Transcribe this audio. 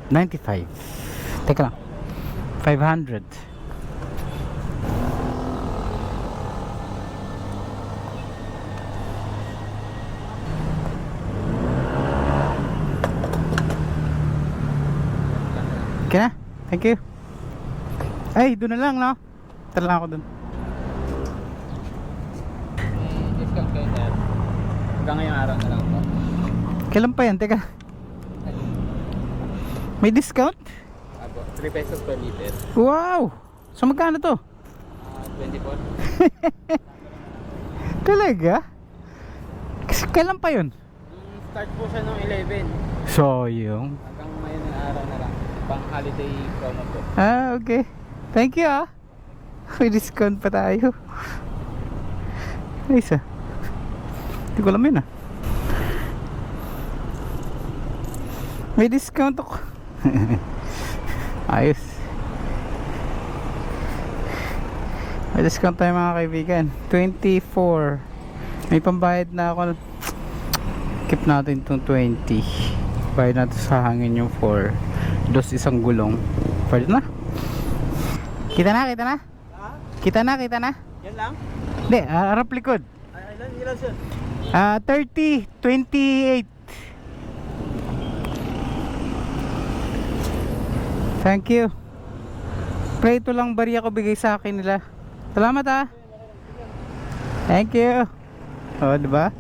95. Teka lang. 500. Okay na? Thank you. Ay, doon na lang, no? Tara lang ako doon. May discount kayo, sir. Hanggang ngayong araw na lang po. Kailan pa yan? Teka. May discount? Apo, 3 pesos per liter. Wow! So magkano to? 24. Talaga? Kasi kailan pa yun? Start po siya nung 11. So, yung... Hanggang ngayon ng araw na lang. Pang holiday promo po. Ah, okay. Thank you, ah. May discount pa tayo. Nice, ah. Hindi ko alam yun, ah. May discount ako. Ayos. May discount tayo mga kaibigan. 24. May pambayad na ako. Keep natin itong 20. Bayad natin sa hangin yung 4. Dos isang gulong. Pwede na. Kita na, kita na. Ha? Kita na, kita na. Yan lang? Hindi, harap likod. Ilan sir? 30, 28. Thank you. Pre, ito lang bariya ko bigay sa akin nila. Salamat, ah. Thank you. Oh, diba?